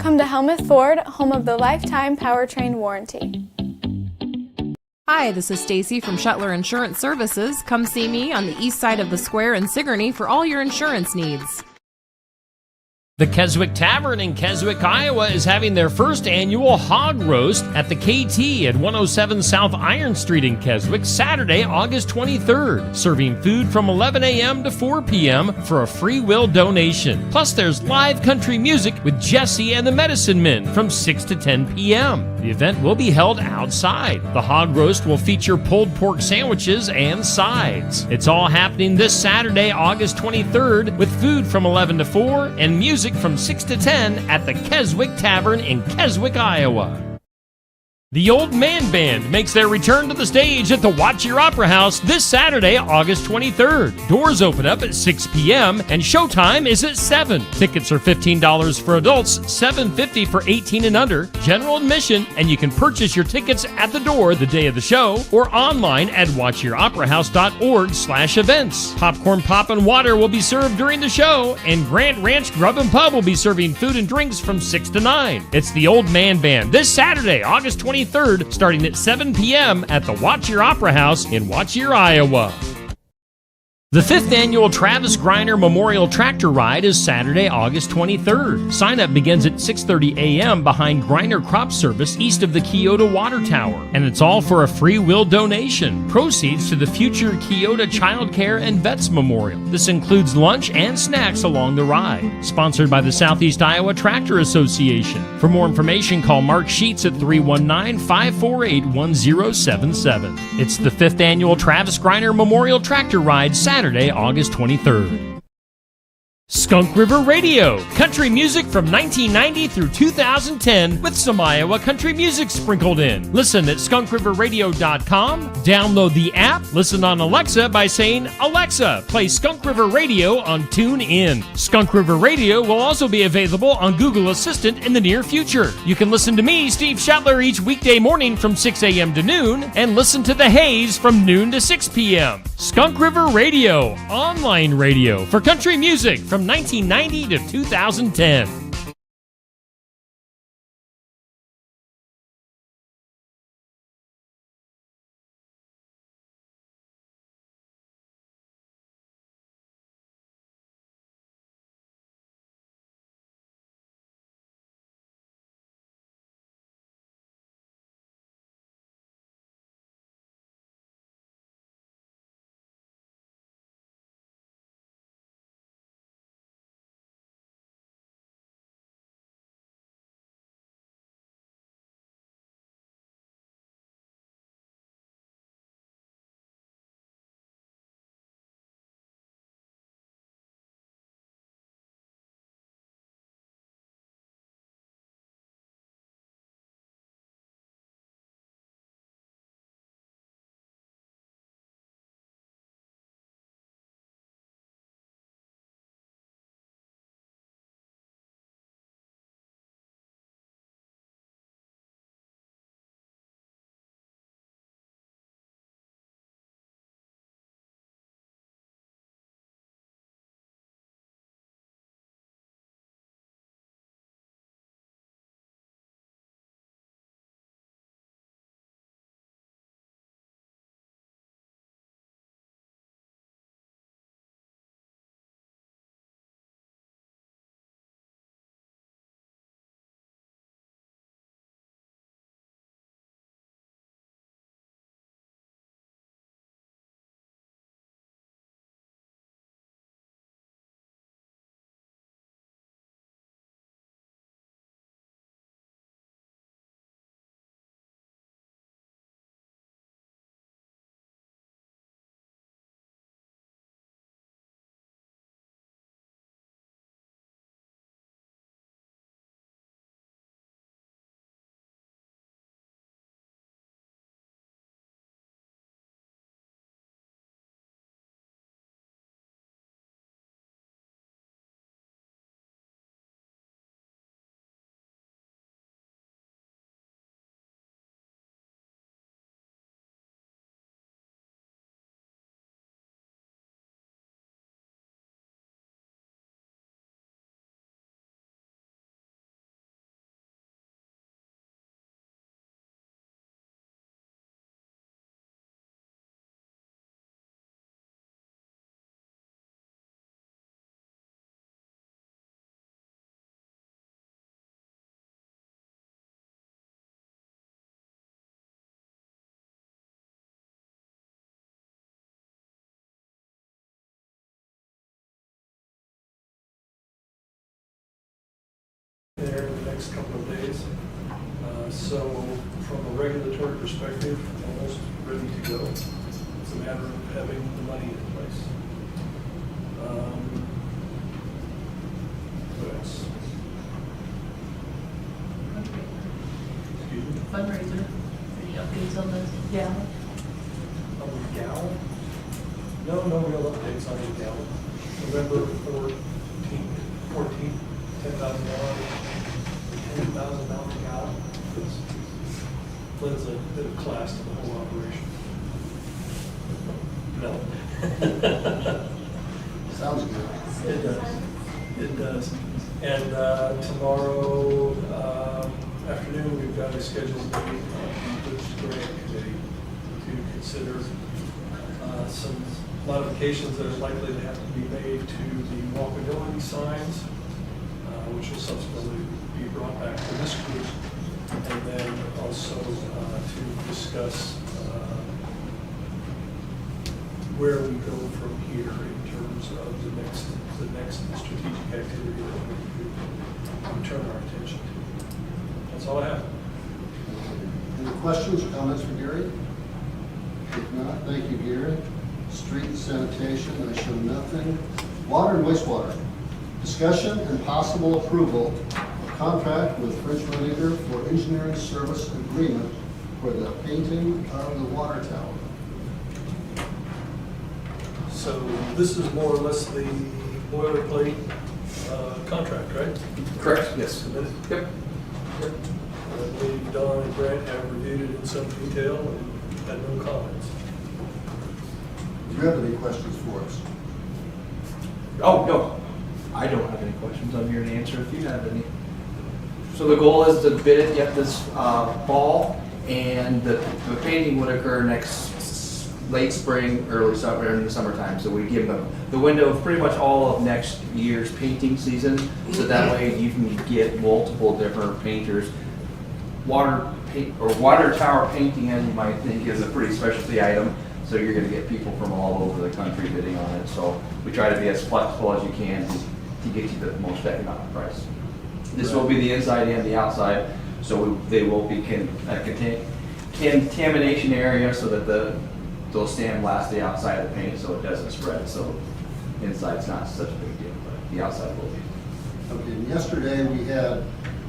Come to Helmuth Ford, home of the lifetime powertrain warranty. Hi, this is Stacy from Shuttler Insurance Services. Come see me on the east side of the square in Sigourney for all your insurance needs. The Keswick Tavern in Keswick, Iowa is having their first annual hog roast at the KT at 107 South Iron Street in Keswick, Saturday, August 23rd. Serving food from 11 a.m. to 4 p.m. for a free will donation. Plus, there's live country music with Jesse and the Medicine Men from 6 to 10 p.m. The event will be held outside. The hog roast will feature pulled pork sandwiches and sides. It's all happening this Saturday, August 23rd, with food from 11 to 4 and music from 6 to 10 at the Keswick Tavern in Keswick, Iowa. The Old Man Band makes their return to the stage at the Watch Your Opera House this Saturday, August 23rd. Doors open up at 6 p.m. and showtime is at 7. Tickets are $15 for adults, $7.50 for 18 and under, general admission, and you can purchase your tickets at the door the day of the show or online at watchyouroperahouse.org/events. Popcorn Pop and Water will be served during the show, and Grant Ranch Grub and Pub will be serving food and drinks from 6 to 9. It's the Old Man Band this Saturday, August 23rd, starting at 7 p.m. at the Watch Your Opera House in Watch Your, Iowa. The 5th annual Travis Griner Memorial Tractor Ride is Saturday, August 23rd. Sign-up begins at 6:30 a.m. behind Griner Crop Service east of the Kyoto Water Tower. And it's all for a free will donation. Proceeds to the future Kyoto Child Care and Vets Memorial. This includes lunch and snacks along the ride. Sponsored by the Southeast Iowa Tractor Association. For more information, call Mark Sheets at 319-548-1077. It's the 5th annual Travis Griner Memorial Tractor Ride, Saturday, August 23rd. Skunk River Radio, country music from 1990 through 2010 with some Iowa country music sprinkled in. Listen at skunkriverradio.com, download the app, listen on Alexa by saying, "Alexa, play Skunk River Radio on TuneIn." Skunk River Radio will also be available on Google Assistant in the near future. You can listen to me, Steve Shuttler, each weekday morning from 6 a.m. to noon and listen to The Haze from noon to 6 p.m. Skunk River Radio, online radio for country music from 1990 to 2010. next couple of days. So from a regulatory perspective, almost ready to go. It's a matter of having the money in place. What else? Excuse me? Fundraiser, any updates on this? Yeah. On the gal? No real updates on the gal. November 14th, $10,000 gal. Lends a bit of class to the whole operation. No. Sounds good. It does. It does. And tomorrow afternoon, we've got a scheduled meeting with the grant committee to consider some modifications that are likely to have to be made to the walkability signs, which will subsequently be brought back to this group, and then also to discuss where we go from here in terms of the next strategic activity that we turn our attention to. That's all I have. Any questions or comments for Gary? If not, thank you, Gary. Street and sanitation, I show nothing. Water and wastewater. Discussion and possible approval of contract with French Renator for engineering service agreement for the painting of the water tower. So this is more or less the boilerplate contract, right? Correct, yes. Submitted? Yep. I believe Don and Brent have reviewed it in some detail and had no comments. Do you have any questions for us? Oh, no, I don't have any questions. I'm here to answer if you have any. So the goal is to bid it yet this fall, and the painting would occur next late spring, early summer, in the summertime. So we give them the window of pretty much all of next year's painting season, so that way you can get multiple different painters. Water tower painting, as you might think, is a pretty specialty item. So you're going to get people from all over the country bidding on it. So we try to be as flexible as you can to get you the most economic price. This will be the inside and the outside. So they will be contamination area so that they'll sandblast the outside of the paint so it doesn't spread. So inside's not such a big deal, but the outside will be. Okay, and yesterday we had a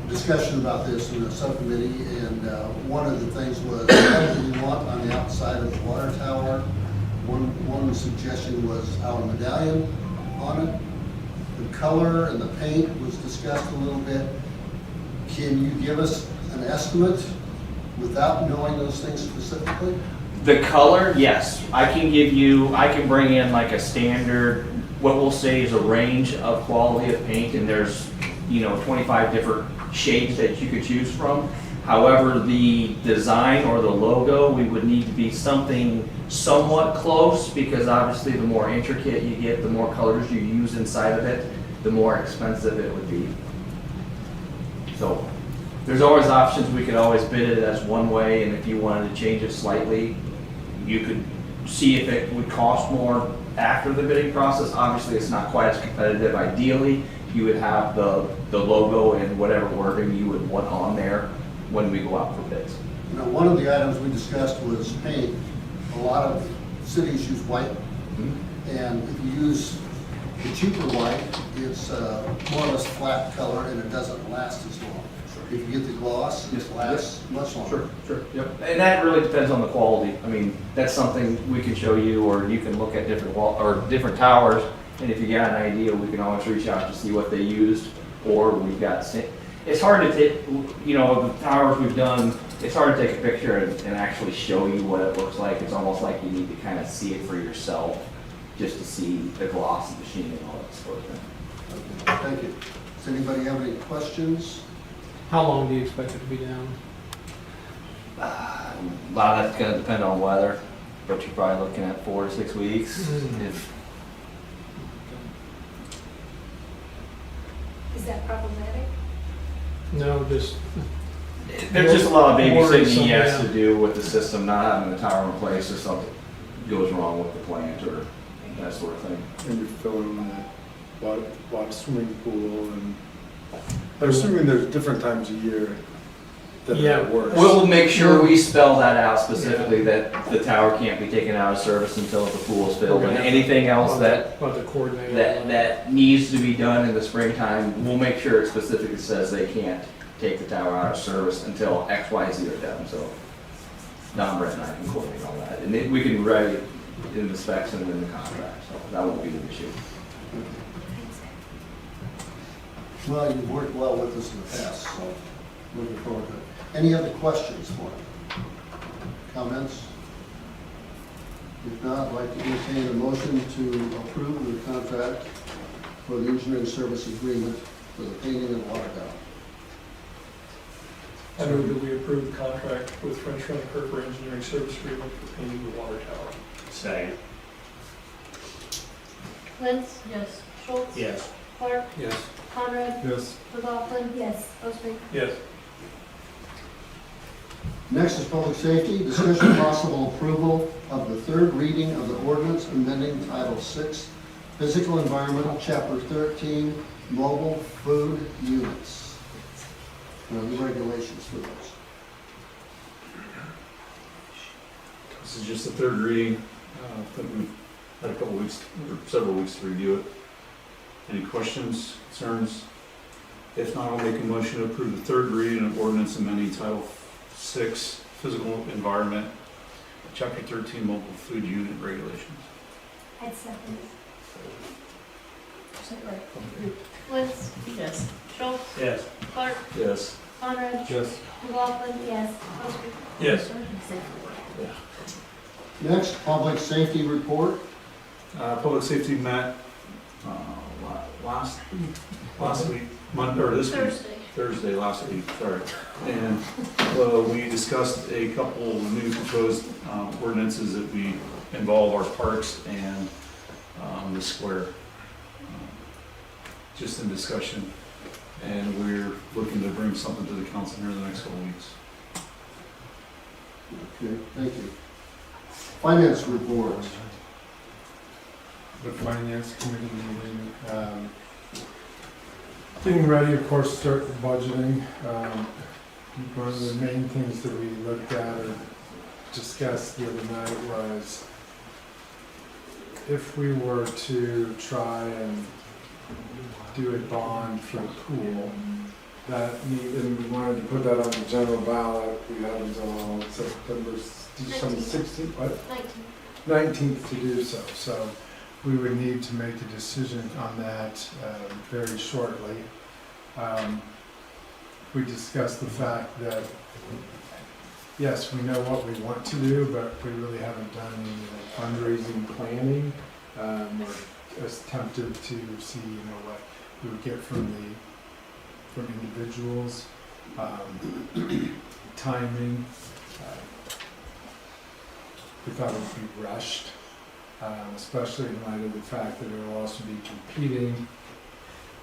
discussion about this in the subcommittee, and one of the things was, what do we want on the outside of the water tower? One suggestion was our medallion on it. The color and the paint was discussed a little bit. Can you give us an estimate without knowing those things specifically? The color, yes. I can bring in like a standard, what we'll say is a range of quality of paint, and there's, 25 different shades that you could choose from. However, the design or the logo, we would need to be something somewhat close, because obviously the more intricate you get, the more colors you use inside of it, the more expensive it would be. So there's always options. We could always bid it as one way, and if you wanted to change it slightly, you could see if it would cost more after the bidding process. Obviously, it's not quite as competitive. Ideally, you would have the logo and whatever wording you would want on there when we go out for bids. One of the items we discussed was paint. A lot of cities use white, and if you use the cheaper white, it's more or less flat color, and it doesn't last as long. If you get the gloss, it lasts much longer. Sure, yep. And that really depends on the quality. I mean, that's something we can show you, or you can look at different towers, and if you got an idea, we can always reach out to see what they used, or we've got. It's hard to take, the towers we've done. It's hard to take a picture and actually show you what it looks like. It's almost like you need to kind of see it for yourself, just to see the gloss of the sheen and all that sort of thing. Okay, thank you. Does anybody have any questions? How long do you expect it to be down? A lot of that's going to depend on weather, but you're probably looking at 4 to 6 weeks. Is that problematic? No, just There's just a lot of babysitting Worrisome, he has yeah. to do with the system, not having the tower in place if something goes wrong with the plant or that sort of thing. And you're filling the water swimming pool and I'm assuming there's different times a year that Yeah. it works. We'll make sure we spell that out specifically, that the tower can't be taken out of service until the pool is filled, and anything else that About the coordinator. that needs to be done in the springtime, we'll make sure it specifically says they can't take the tower out of service until X, Y, Z are done, so. Don, Brett, and I can coordinate all that, and we can write it in the specs and in the contract, so that won't be an issue. Well, you've worked well with us in the past, so looking forward to it. Any other questions for him? Comments? If not, I'd like to entertain a motion to approve the contract for the engineering service agreement for the painting of the water tower. I move that we approve the contract with French Rent-A-Curve for engineering service agreement for painting the water tower. Second. Lentz? Yes. Schultz? Yes. Clark? Yes. Conrad? Yes. McLaughlin? Yes. Osmann? Yes. Next is public safety, discussion possible approval of the third reading of the ordinance amending Title VI, Physical Environmental, Chapter 13, Mobile Food Units. Now, the regulations for those. This is just the third reading. I think we've had a couple weeks, or several weeks to review it. Any questions, concerns? If not, I'll make a motion to approve the third reading of ordinance amending Title VI, Physical Environment, Chapter 13, Mobile Food Unit Regulations. I'd second. Lentz? Yes. Schultz? Yes. Clark? Yes. Conrad? Yes. McLaughlin? Yes. Osmann? Yes. Next, public safety report. Public safety met last week, Monday, or this week. Thursday, last week, sorry. And we discussed a couple new proposed ordinances that we involve our parks and the square. Just in discussion. And we're looking to bring something to the council here in the next couple of weeks. Okay, thank you. Finance report. The finance committee meeting, getting ready, of course, start the budgeting. One of the main things that we looked at or discussed the other night was if we were to try and do a bond for the pool, and we wanted to put that on the general ballot. We had until September 16th, what? 19th to do so. So we would need to make a decision on that very shortly. We discussed the fact that, yes, we know what we want to do, but we really haven't done any fundraising planning. We're attempted to see, what we would get from individuals, timing. We thought it would be rushed, especially in light of the fact that it will also be competing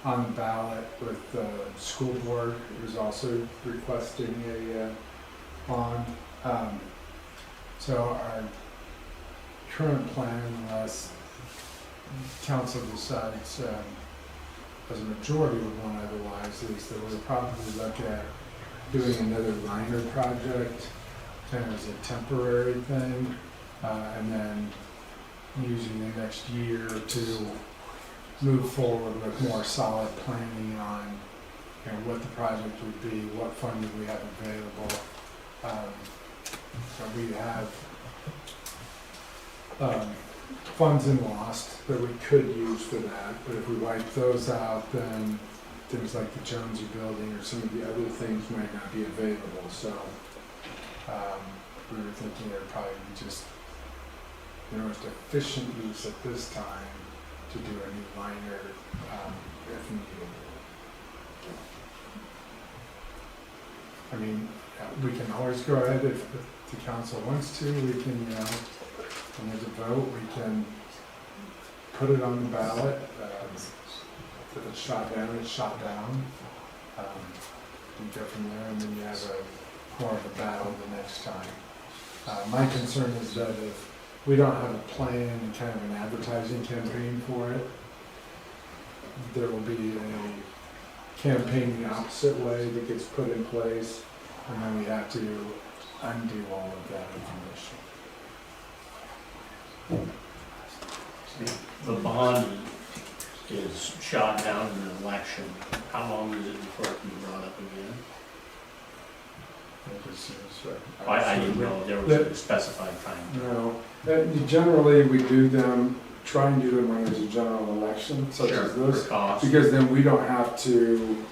on the ballot with the school board, who's also requesting a bond. So our current plan, unless council decides as a majority would want otherwise, is that we'll probably look at doing another liner project, kind of as a temporary thing, and then using the next year to move forward with more solid planning on what the project would be, what funding we have available. So we have funds in lost that we could use for that, but if we wipe those out, then things like the Jonesy building or some of the other things might not be available. So we were thinking it would probably be just the most efficient use at this time to do a new liner if needed. I mean, we can always go ahead if the council wants to. We can, when there's a vote, we can put it on the ballot. If it's shot down, it's shot down. And go from there, and then you have more of a battle the next time. My concern is that if we don't have a plan and kind of an advertising campaign for it, there will be campaign the opposite way that gets put in place, and then we have to undo all of that information. The bond is shot down in an election. How long is it before it can be brought up again? I didn't know there was a specified time. No, generally we do them, try and do them when there's a general election, such as this, For cost. because then we don't have to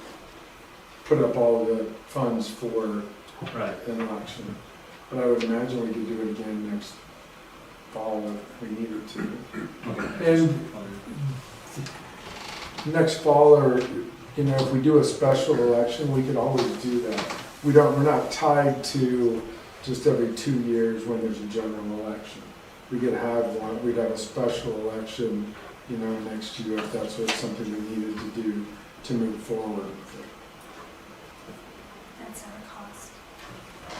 put up all the funds for Right. an election. But I would imagine we could do it again next fall if we needed to. And next fall, or, if we do a special election, we could always do that. We're not tied to just every 2 years when there's a general election. We could have one, we'd have a special election, next year if that's something we needed to do to move forward with it. That's our cost.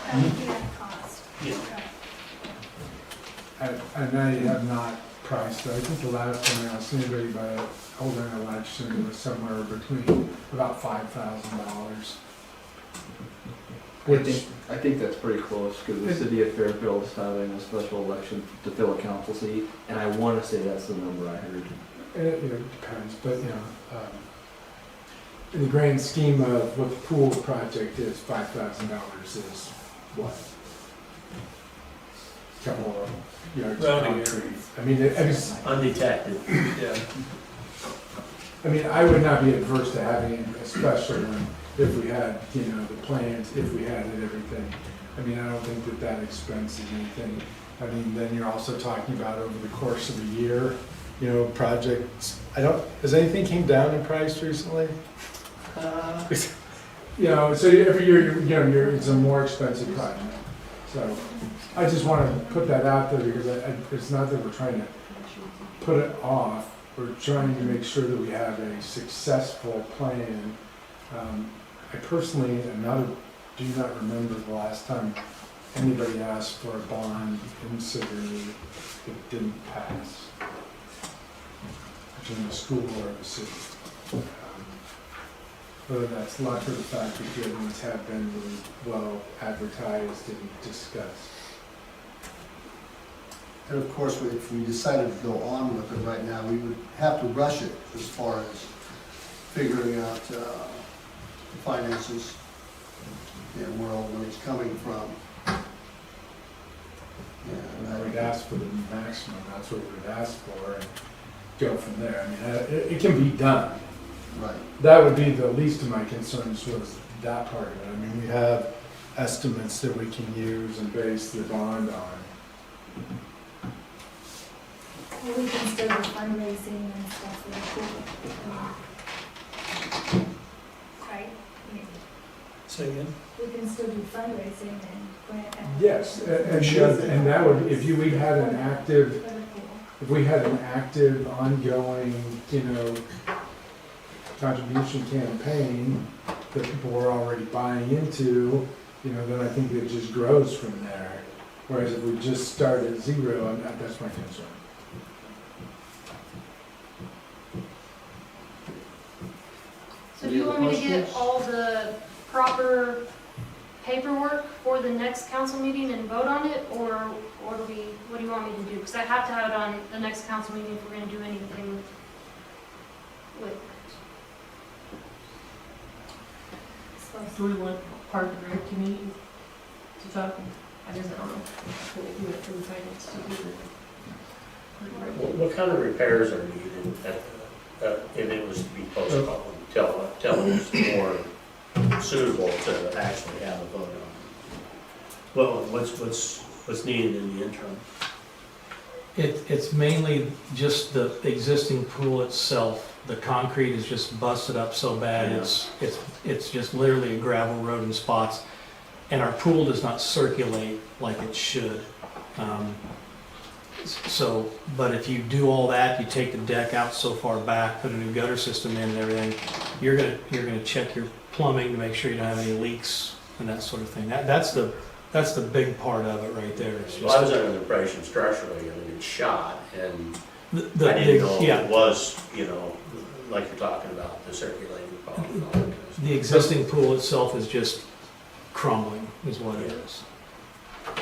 That would be our cost. Yeah. And I have not priced it. I think the last time I asked anybody about holding an election, it was somewhere between about $5,000. I think that's pretty close, because the city of Fairfield is having a special election to fill a council seat, and I want to say that's the number I heard. It depends, but, in the grand scheme of what the pool project is, $5,000 is what? Couple of yards of Rounding concrete. I mean, it's, Undetected. Yeah. I mean, I would not be adverse to having a special one if we had, the plans, if we had it, everything. I mean, I don't think that expense is anything. I mean, then you're also talking about over the course of a year, projects. Has anything came down in price recently? So every year, it's a more expensive project. So I just want to put that out there because it's not that we're trying to put it off. We're trying to make sure that we have a successful plan. I personally do not remember the last time anybody asked for a bond in Sigourney that didn't pass, between the school or the city. Whether that's luck or the fact that good ones have been really well advertised and discussed. And of course, if we decided to go on with it right now, we would have to rush it as far as figuring out the finances and where all the money's coming from. And We'd ask for the maximum, that's what we'd ask for, and go from there. I mean, it can be done. Right. That would be the least of my concerns was that part of it. I mean, we have estimates that we can use and base the bond on. Well, we can still do fundraising and stuff for the pool. Right? Say again? We can still do fundraising and grant applications. Yes, and that would, if we had an active, For the pool. if we had an active, ongoing, contribution campaign that people were already buying into, then I think it just grows from there. Whereas if we just start at zero, that's my concern. So do you want me to get all the proper paperwork for the next council meeting and vote on it, or what do you want me to do? Because I have to have it on the next council meeting if we're gonna do anything with it. Supposed Do we want part of the rec committee to talk? I guess I don't know. We'll do it for the finance to do it. What kind of repairs are needed if it was to be postponed? Tell us more suitable to actually have a vote on. Well, what's needed in the interim? It's mainly just the existing pool itself. The concrete is just busted up so bad, Yeah. it's just literally a gravel road in spots. And our pool does not circulate like it should. But if you do all that, you take the deck out so far back, put a new gutter system in and everything, you're gonna check your plumbing to make sure you don't have any leaks and that sort of thing. That's the big part of it right there. It's Well, I was just, under the impression structurally, it's shot, and the I didn't know if yeah. it was, like you're talking about, the circulating problem. The existing pool itself is just crumbling, is what it is.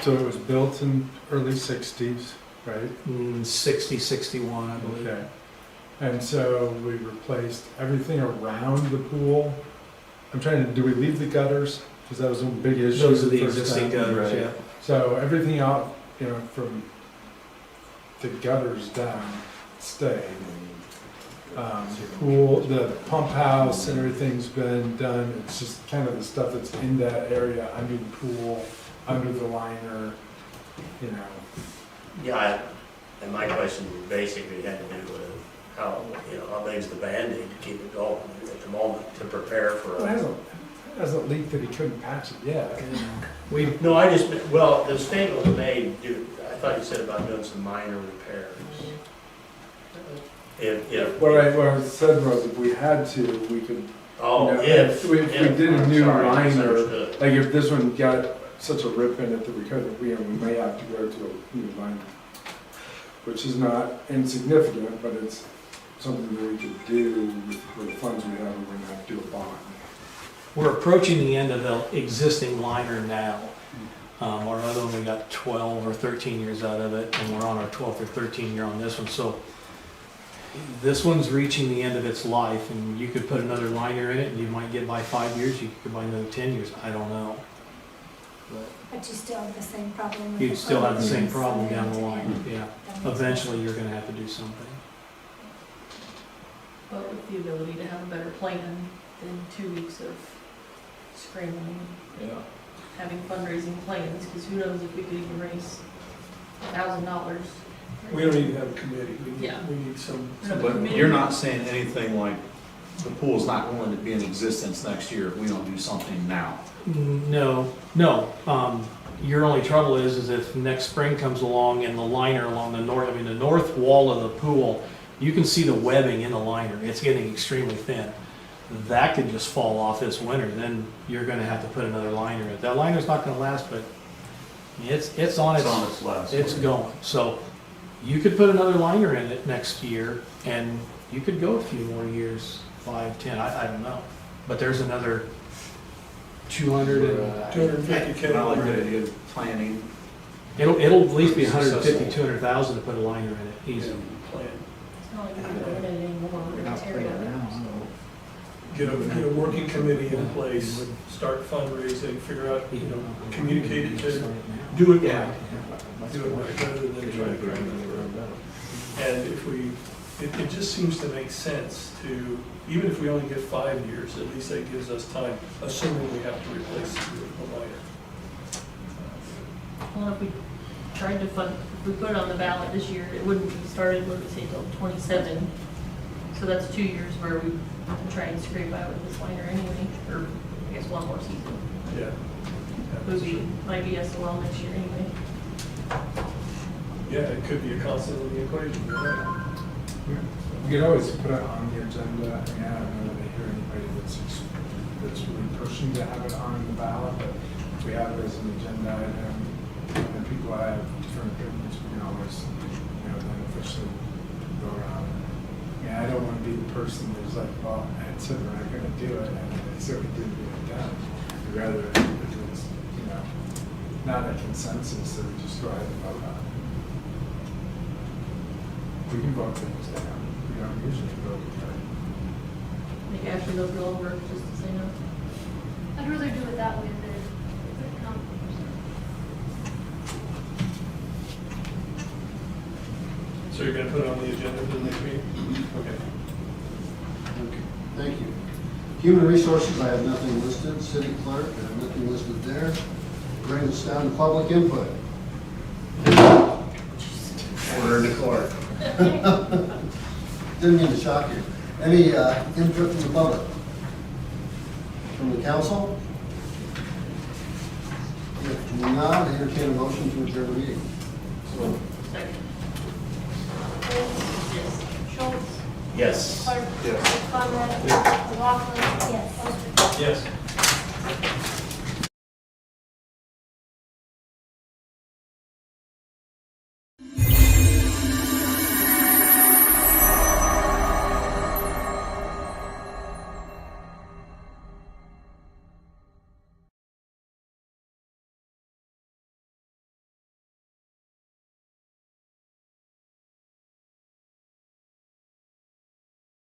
So it was built in early sixties, right? 60, 61, I believe. Okay. And so we replaced everything around the pool. I'm trying to, do we leave the gutters? Because that was a big issue. Those are the first existing time. gutters, Right. yeah. So everything out, you know, from the gutters down stayed. Pool, the pump house and everything's been done. It's just kind of the stuff that's in that area, under the pool, under the liner, you know. Yeah, and my question basically had to do with how, you know, how big's the Band-Aid to keep it going at the moment to prepare for Well, it hasn't leaked that he couldn't patch it yet. No, I just, well, the statement was made, dude, I thought you said about doing some minor repairs. If. What I said was if we had to, we could, Oh, you know, if. we did a new Sorry, I liner, misunderstood. like if this one got such a rip in it that we couldn't, we may have to go to a new liner. Which is not insignificant, but it's something that we could do with the funds we have, we're gonna have to do a bond. We're approaching the end of the existing liner now. Our other one, we got 12 or 13 years out of it, and we're on our 12th or 13th year on this one. So this one's reaching the end of its life, and you could put another liner in it, and you might get by 5 years, you could buy another 10 years, I don't know. But you still have the same problem with You'd the still have the same plugins problem and down the line, yeah. that makes Eventually, you're gonna have to do something. But with the ability to have a better plan than 2 weeks of scrambling, Yeah. having fundraising plans, because who knows if we could even raise $1,000. We don't even have a committee. Yeah. We need some. But you're not saying anything like the pool's not going to be in existence next year if we don't do something now? No. Your only trouble is if next spring comes along and the liner along the north wall of the pool, you can see the webbing in the liner. It's getting extremely thin. That could just fall off this winter. Then you're going to have to put another liner in. That liner's not going to last, but it's on its last. It's going. So you could put another liner in it next year, and you could go a few more years, 5, 10. I don't know. But there's another 250K. I like the idea of planning. It'll at least be 150, 200,000 to put a liner in it, easy. Plan. It's not like we're doing it anymore, we're gonna tear it down. Get a working committee in place, start fundraising, figure out, communicate it to, do it right. Do it right, rather than try to cram it. And if it just seems to make sense to, even if we only get 5 years, at least that gives us time, assuming we have to replace the liner. Well, if we tried to fund, if we put it on the ballot this year, it wouldn't be started, what did we say, till 27. So that's 2 years where we can try and scrape out with this liner anyway, or I guess one more season. Yeah. Might be SOL next year anyway. Yeah, it could be a constant in the equation, you're right. We could always put it on the agenda. I mean, I don't know that I hear anybody that's really pushing to have it on the ballot, but if we have it as an agenda item, and people have different opinions, we can always, then officially vote on it. Yeah, I don't want to be the person that's like, well, I said we're not gonna do it, and so we didn't get it done. I'd rather, if it's, not a consensus, that we just go ahead and vote on it. We can vote things down. We don't usually vote for it. Make Ashley go through all the work just to say no. I'd rather do it that way than, So you're gonna put it on the agenda for the next meeting? Okay. Okay, thank you. Human Resources, I have nothing listed. City Clerk, I have nothing listed there. Brings us down to public input. Order in the court. Didn't mean to shock you. Any input from the public? From the council? If not, entertain a motion to adjourn the meeting. Second. Yes. Schultz, Yes. Clark, Yes. Conrad, McLaughlin, yes. Yes.